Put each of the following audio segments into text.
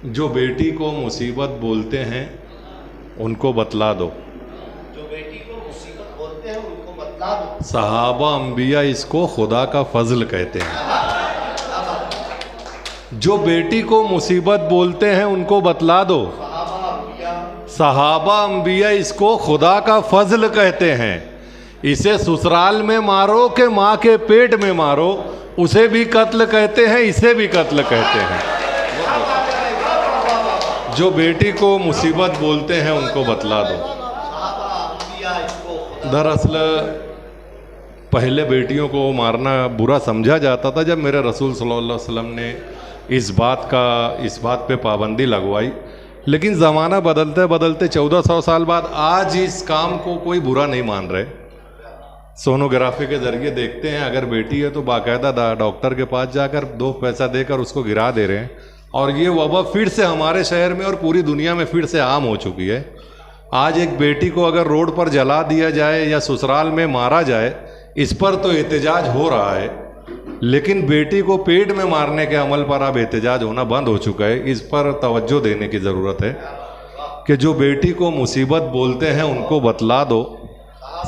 जो बेटी को मुसीबत बोलते हैं उनको बतला दो। जो बेटी को मुसीबत बोलते हैं उनको बतला दो। सहाबा अंबिया इसको खुदा का फजल कहते हैं। जो बेटी को मुसीबत बोलते हैं उनको बतला दो। सहाबा अंबिया इसको खुदा का फजल कहते हैं। इसे ससुराल में मारो के माँ के पेट में मारो, उसे भी कत्ल कहते हैं, इसे भी कत्ल कहते हैं। जो बेटी को मुसीबत बोलते हैं उनको बतला दो। दरअसल पहले बेटियों को मारना बुरा समझा जाता था। जब मेरे रसूल सल्लल्लाहु अलैहि वसल्लम ने इस बात पे पाबंदी लगवाई, लेकिन ज़माना बदलते बदलते 1400 साल बाद आज इस काम को कोई बुरा नहीं मान रहे। सोनोग्राफी के ज़रिए देखते हैं, अगर बेटी है तो बाकायदा डॉक्टर के पास जाकर 2 पैसा देकर उसको गिरा दे रहे हैं। और ये वबा फिर से हमारे शहर में और पूरी दुनिया में फिर से आम हो चुकी है। आज एक बेटी को अगर रोड पर जला दिया जाए या ससुराल में मारा जाए, इस पर तो एहतजाज हो रहा है, लेकिन बेटी को पेट में मारने के अमल पर अब एहतजाज होना बंद हो चुका है। इस पर तवज्जो देने की ज़रूरत है कि जो बेटी को मुसीबत बोलते हैं उनको बतला दो।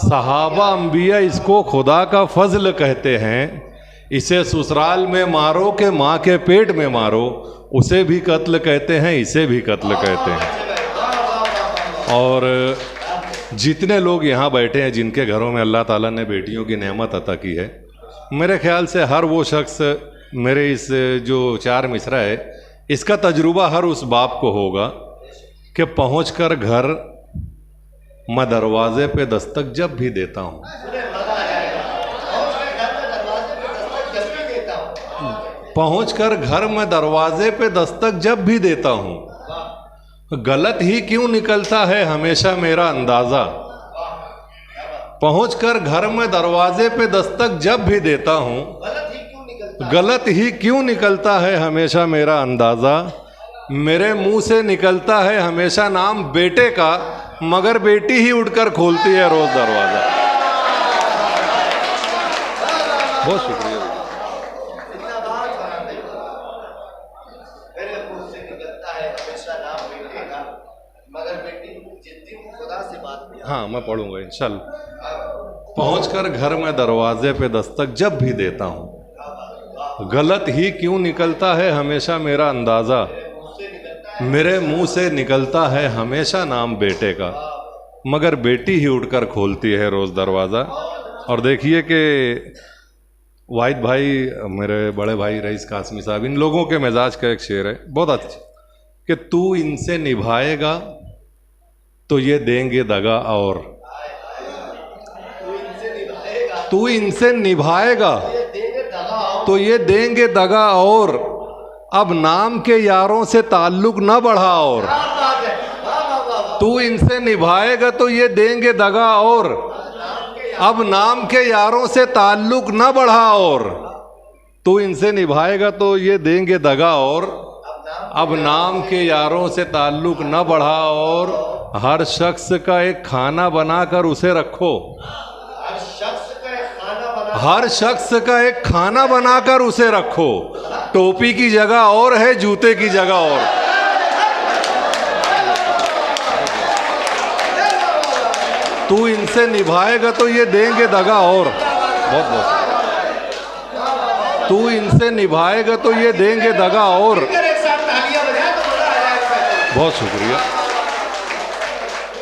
सहाबा अंबिया इसको खुदा का फजल कहते हैं। इसे ससुराल में मारो के माँ के पेट में मारो, उसे भी कत्ल कहते हैं, इसे भी कत्ल कहते हैं। और जितने लोग यहाँ बैठे हैं जिनके घरों में अल्लाह ताला ने बेटियों की नेमत अता की है, मेरे ख्याल से हर वो शख्स, मेरे इस जो 4 मिसरा है, इसका तजुर्बा हर उस बाप को होगा कि पहुँचकर घर मैं दरवाजे पे दस्तक जब भी देता हूँ, पहुँचकर घर में दरवाजे पे दस्तक जब भी देता हूँ, गलत ही क्यों निकलता है हमेशा मेरा अंदाज़ा। पहुँचकर घर में दरवाजे पे दस्तक जब भी देता हूँ, गलत ही क्यों निकलता है हमेशा मेरा अंदाज़ा। मेरे मुंह से निकलता है हमेशा नाम बेटे का, मगर बेटी ही उठकर खोलती है रोज़ दरवाज़ा। बहुत शुक्रिया। हाँ, मैं पढ़ूंगा इंशाल्लाह। पहुंचकर घर में दरवाजे पे दस्तक जब भी देता हूँ, गलत ही क्यों निकलता है हमेशा मेरा अंदाज़ा। मेरे मुंह से निकलता है हमेशा नाम बेटे का, मगर बेटी ही उठकर खोलती है रोज़ दरवाज़ा। और देखिए कि वाहिद भाई, मेरे बड़े भाई रईस कासमी साहब, इन लोगों के मिजाज का एक शेर है बहुत अच्छा, कि तू इनसे निभाएगा तो ये देंगे दगा, और तू इनसे निभाएगा तो ये देंगे दगा, और अब नाम के यारों से ताल्लुक न बढ़ा, और तू इनसे निभाएगा तो ये देंगे दगा, और अब नाम के यारों से ताल्लुक न बढ़ा, और तू इनसे निभाएगा तो ये देंगे दगा, और अब नाम के यारों से ताल्लुक न बढ़ा, और हर शख्स का एक खाना बनाकर उसे रखो। हर शख्स का एक खाना बनाकर उसे रखो। टोपी की जगह और है, जूते की जगह और। तू इनसे निभाएगा तो ये देंगे दगा, और बहुत बहुत, तू इनसे निभाएगा तो ये देंगे दगा, और बहुत शुक्रिया।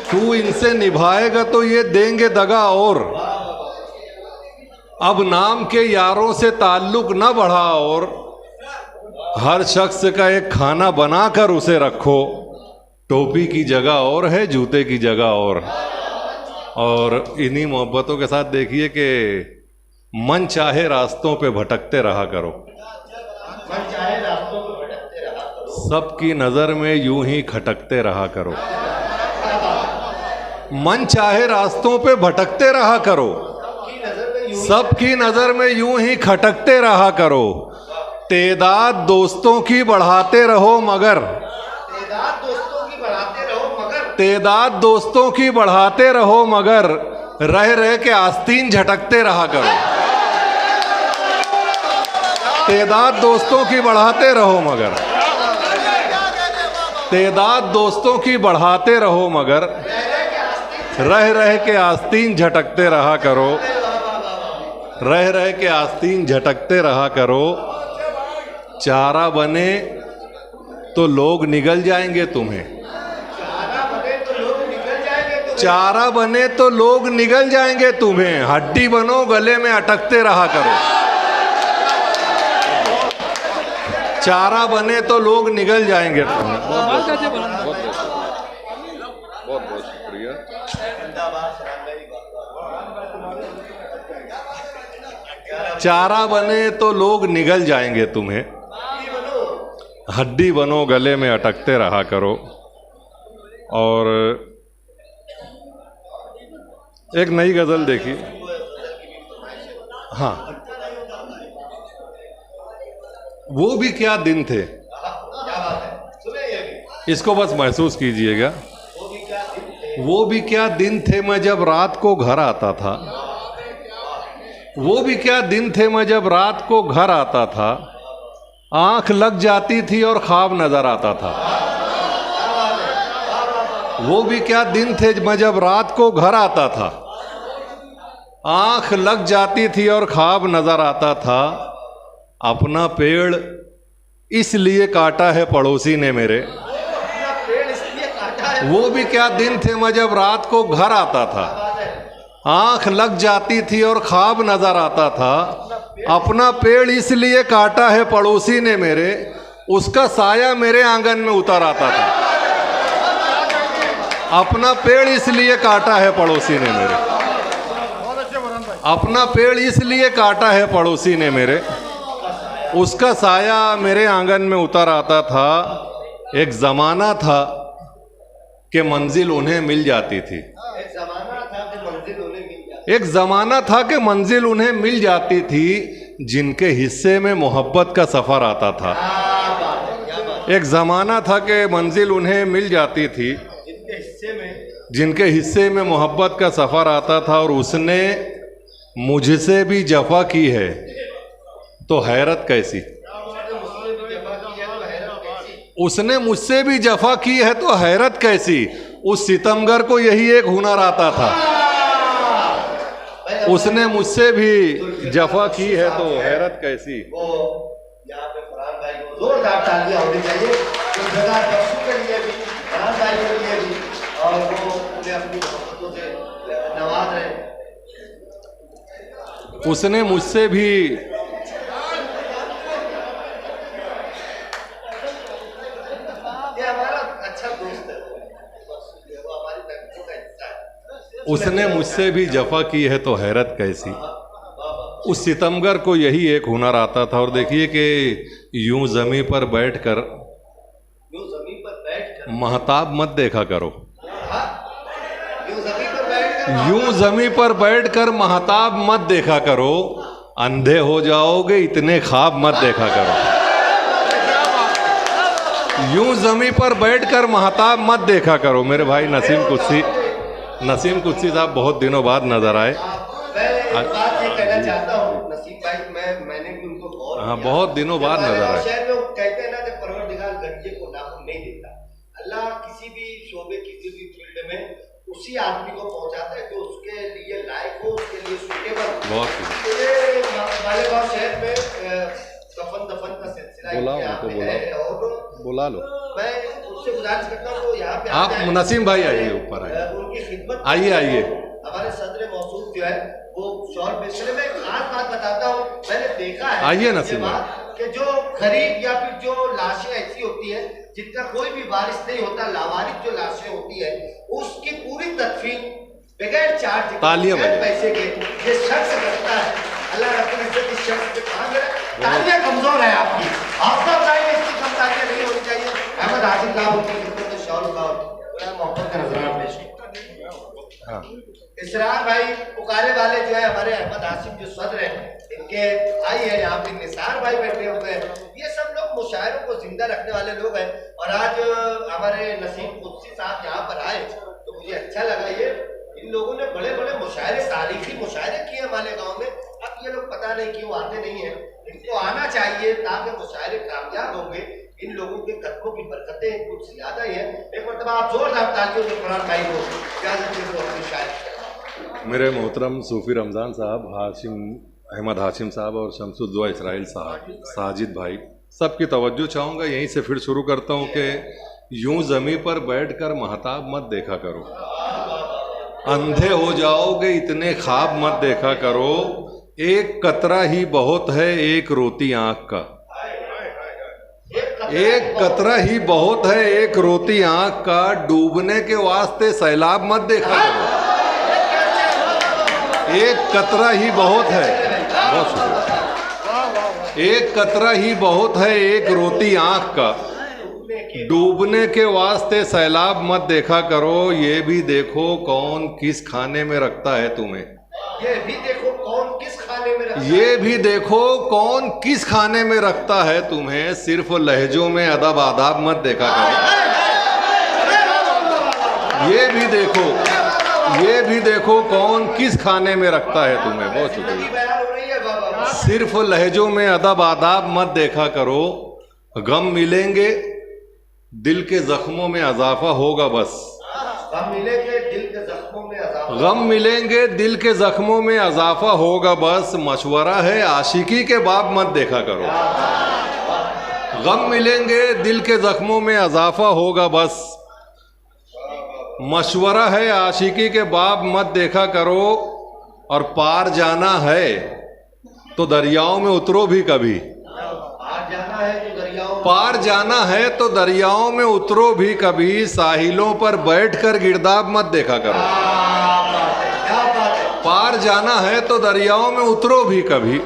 तू इनसे निभाएगा तो ये देंगे दगा, और अब नाम के यारों से ताल्लुक न बढ़ा, और हर शख्स का एक खाना बनाकर उसे रखो। टोपी की जगह और है, जूते की जगह और इन्हीं मोहब्बतों के साथ देखिए कि मन चाहे रास्तों पे भटकते रहा करो, सबकी नज़र में यूं ही खटकते रहा करो। मन चाहे रास्तों पे भटकते रहा करो, सबकी नज़र में यूं ही खटकते रहा करो। तेदाद दोस्तों की बढ़ाते रहो मगर, तेदाद दोस्तों की बढ़ाते रहो मगर, रह रह के आस्तीन झटकते रहा करो। तादाद दोस्तों की बढ़ाते रहो मगर तेदाद दोस्तों की बढ़ाते रहो, मगर रह रह के आस्तीन झटकते रहा करो, रह रह के आस्तीन झटकते रहा करो। चारा बने तो लोग निगल जाएंगे तुम्हें, चारा बने तो लोग निगल जाएंगे तुम्हें। हड्डी बनो गले में अटकते रहा करो, चारा बने तो लोग निगल जाएंगे तुम्हें। बहुत बहुत शुक्रिया। चारा बने तो लोग निगल जाएंगे तुम्हें, हड्डी बनो गले में अटकते रहा करो। और एक नई गजल देखी। हाँ, वो भी क्या दिन थे, इसको बस महसूस कीजिएगा। वो भी क्या दिन थे मैं जब रात को घर आता था, वो भी क्या दिन थे मैं जब रात को घर आता था। आंख लग जाती थी और ख्वाब नजर आता था। वो भी क्या दिन थे मैं जब रात को घर आता था। आंख लग जाती थी और ख्वाब नजर आता था। अपना पेड़ इसलिए काटा है पड़ोसी ने मेरे। वो भी क्या दिन थे मैं जब रात को घर आता था। आंख लग जाती थी और ख्वाब नजर आता था। अपना पेड़ इसलिए काटा है पड़ोसी ने मेरे, उसका साया मेरे आंगन में उतर आता था। अपना पेड़ इसलिए काटा है पड़ोसी ने मेरे, अपना पेड़ इसलिए काटा है पड़ोसी ने मेरे, उसका साया मेरे आंगन में उतर आता था। एक जमाना था कि मंजिल उन्हें मिल जाती थी, एक जमाना था कि मंजिल उन्हें मिल जाती थी, जिनके हिस्से में मोहब्बत का सफर आता था। एक जमाना था कि मंजिल उन्हें मिल जाती थी, जिनके हिस्से में मोहब्बत का सफर आता था। और उसने मुझसे भी जफा की है तो हैरत कैसी, उसने मुझसे भी जफा की है तो हैरत कैसी। उस सितमगर को यही एक हुनर आता था। उसने मुझसे भी जफा की है तो हैरत कैसी। वो यहाँ पे फरहान भाई को जोरदार तालियां होनी चाहिए, उस जगह बख्शू के लिए भी, फरहान भाई के लिए भी, और वो उन्हें अपनी मोहब्बतों से नवाज रहे। उसने मुझसे भी ये हमारा अच्छा दोस्त है, वो हमारी फैमिली का हिस्सा है। उसने मुझसे भी जफा की है तो हैरत कैसी। उस सितमगर को यही एक हुनर आता था। और देखिए कि यूं जमी पर बैठकर महताब मत देखा करो, यूं जमी पर बैठकर महताब मत देखा करो। अंधे हो जाओगे इतने ख्वाब मत देखा करो। यूं जमी पर बैठकर महताब मत देखा करो। मेरे भाई नसीम कुद्सी साहब बहुत दिनों बाद नजर आए। मैं बात ये कहना चाहता हूँ नसीम भाई, मैंने भी उनको गौर हाँ, बहुत दिनों बाद नजर आए। शहर में कहते हैं ना कि परवरदिगार गंजे को नाखून नहीं देता। अल्लाह किसी भी शोबे, किसी भी फील्ड में उसी आदमी को पहुंचाता है जो उसके लिए लायक हो, उसके लिए सूटेबल हो। बहुत मालेगांव शहर में कफन दफन का सिलसिला बुला लो। मैं उससे गुजारिश करता हूँ तो यहाँ पे आप नसीम भाई आइए ऊपर, आइए उनकी खिदमत आइए। हमारे सदर मौसूद जो है वो शौर बेचने में एक खास बात बताता हूँ, मैंने देखा है आइए नसीम भाई कि जो गरीब या फिर जो लाशें ऐसी होती है जिनका कोई भी वारिस नहीं होता, लावारिस जो लाशें होती है, उसकी पूरी तदफीन बगैर चार्ज बगैर पैसे के ये शख्स करता है। अल्लाह रब्बुल इज्जत इस शख्स के कहा गया तालियां कमजोर है आपकी, आपका बताइए इसकी कम तालियां नहीं होनी चाहिए। अहमद हाशिम साहब उनकी खिदमत में शौर साहब मोहब्बत का नजराना पेश किया। इसरार भाई पुकारे वाले जो है हमारे अहमद हाशिम जो सदर हैं, इनके भाई है यहाँ पे निसार भाई बैठे हुए हैं। ये सब लोग मुशायरों को जिंदा रखने वाले लोग हैं। और आज हमारे नसीम कुद्सी साहब यहाँ पर आए तो मुझे अच्छा लगा। ये इन लोगों ने बड़े बड़े मुशायरे, तारीखी मुशायरे किए मालेगांव में। अब ये लोग पता नहीं क्यों आते नहीं है, इनको आना चाहिए ताकि मुशायरे कामयाब होंगे इन लोगों के कदमों की बरकतें कुछ ज्यादा ही है। एक मरतबा आप जोरदार तालियों से फरहान भाई को इजाजत दें तो अपनी शायद। मेरे मोहतरम सूफी रमज़ान साहब, अहमद हाशिम साहब और शमसुद्दौला इसराइल साहब, साजिद भाई, सबकी तवज्जो चाहूँगा। यहीं से फिर शुरू करता हूँ कि यूं ज़मीं पर बैठकर महताब मत देखा करो, अंधे हो जाओगे इतने ख्वाब मत देखा करो। एक कतरा ही बहुत है एक रोती आँख का, एक कतरा ही बहुत है एक रोती आँख का, डूबने के वास्ते सैलाब मत देखा करो। एक कतरा ही बहुत है, बहुत शुक्रिया। एक कतरा ही बहुत है एक रोती आँख का, डूबने के वास्ते सैलाब मत देखा करो। ये भी देखो कौन किस खाने में रखता है तुम्हें, ये भी देखो कौन किस खाने में रखता है, ये भी देखो कौन किस खाने में रखता है तुम्हें। सिर्फ लहजों में अदब आदाब मत देखा करो। ये भी देखो, ये भी देखो कौन किस खाने में रखता है तुम्हें। बहुत शुक्रिया। सिर्फ लहजों में अदब आदाब मत देखा करो। गम मिलेंगे दिल के जख्मों में अजाफा होगा बस, गम मिलेंगे दिल के जख्मों में अजाफा, गम मिलेंगे दिल के जख्मों में अजाफा होगा बस। मशवरा है आशिकी के बाब मत देखा करो। गम मिलेंगे दिल के जख्मों में अजाफा होगा बस, मशवरा है आशिकी के बाब मत देखा करो। और पार जाना है तो दरियाओं में उतरो भी कभी, पार जाना है तो दरियाओं में उतरो भी कभी। साहिलों पर बैठकर गिरदाब मत देखा करो। पार जाना है तो दरियाओं में उतरो भी कभी,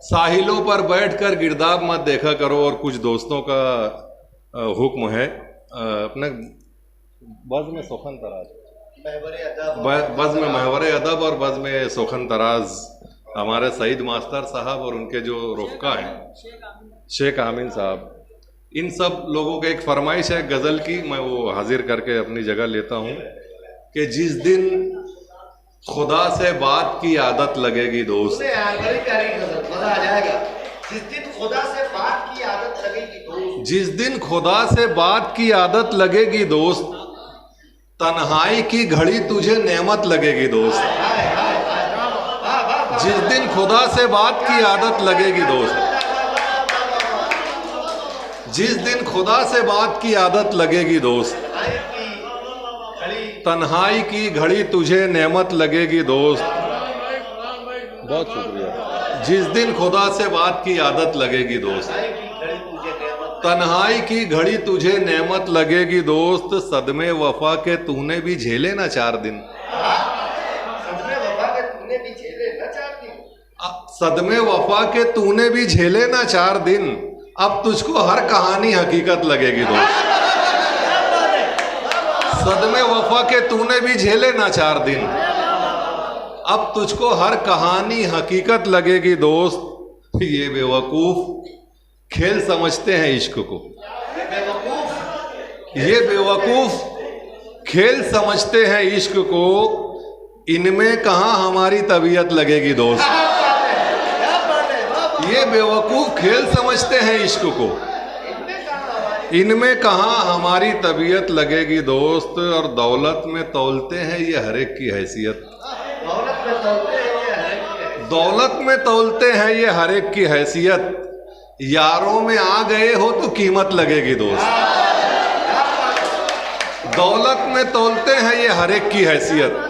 साहिलों पर बैठकर गिरदाब मत देखा करो। और कुछ दोस्तों का हुक्म है, अपने बज़ में सोखन तराज, बज़ में महवरे अदब और बज़ में सोखन तराज हमारे सईद मास्टर साहब और उनके जो रुफ़का हैं शेख आमीन साहब, इन सब लोगों के एक फरमाइश है गज़ल की, मैं वो हाजिर करके अपनी जगह लेता हूँ कि जिस दिन खुदा से बात की आदत लगेगी दोस्त, मजा आ जाएगा। जिस दिन खुदा से बात की आदत लगेगी दोस्त, जिस दिन खुदा से बात की आदत लगेगी दोस्त, तन्हाई की घड़ी तुझे नेमत लगेगी दोस्त। जिस दिन खुदा से बात की आदत लगेगी दोस्त, जिस दिन खुदा से बात की आदत लगेगी दोस्त, तन्हाई की घड़ी तुझे नेमत लगेगी दोस्त। बहुत शुक्रिया। जिस दिन खुदा से बात की आदत लगेगी दोस्त, तन्हाई की घड़ी तुझे नेमत लगेगी दोस्त। सदमे वफा के तूने भी झेले ना 4 दिन, सदमे वफा के तूने भी झेले ना 4 दिन। अब तुझको हर कहानी हकीकत लगेगी दोस्त। सदमे वफा के तूने भी झेले ना 4 दिन, अब तुझको हर कहानी हकीकत लगेगी दोस्त। ये बेवकूफ खेल समझते हैं इश्क को, ये बेवकूफ खेल समझते हैं इश्क को। इनमें कहाँ हमारी तबीयत लगेगी दोस्त। ये बेवकूफ खेल समझते हैं इश्क को, इनमें कहाँ हमारी तबीयत लगेगी दोस्त। और दौलत में तौलते हैं ये हर एक की हैसियत, दौलत में तौलते हैं ये हर एक की हैसियत। यारों में आ गए हो तो कीमत लगेगी दोस्त। दौलत में तौलते हैं ये हर एक की हैसियत,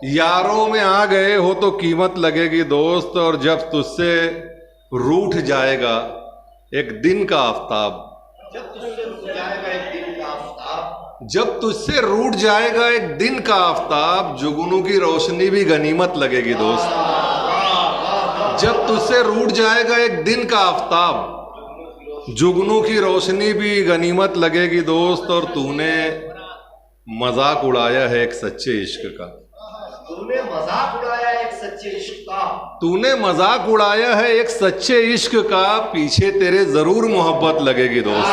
यारों में आ गए हो तो कीमत लगेगी दोस्त। और जब तुझसे रूठ जाएगा एक दिन का आफताब, जब तुझसे रूठ जाएगा एक दिन का आफताब, जुगनू की रोशनी भी गनीमत लगेगी दोस्त। जब तुझसे रूठ जाएगा एक दिन का आफताब, जुगनू की रोशनी भी गनीमत लगेगी दोस्त। और तूने मजाक उड़ाया है एक सच्चे इश्क का, तूने मजाक उड़ाया एक सच्चे इश्क का, तूने मजाक उड़ाया है एक सच्चे इश्क का। पीछे तेरे जरूर मोहब्बत लगेगी दोस्त।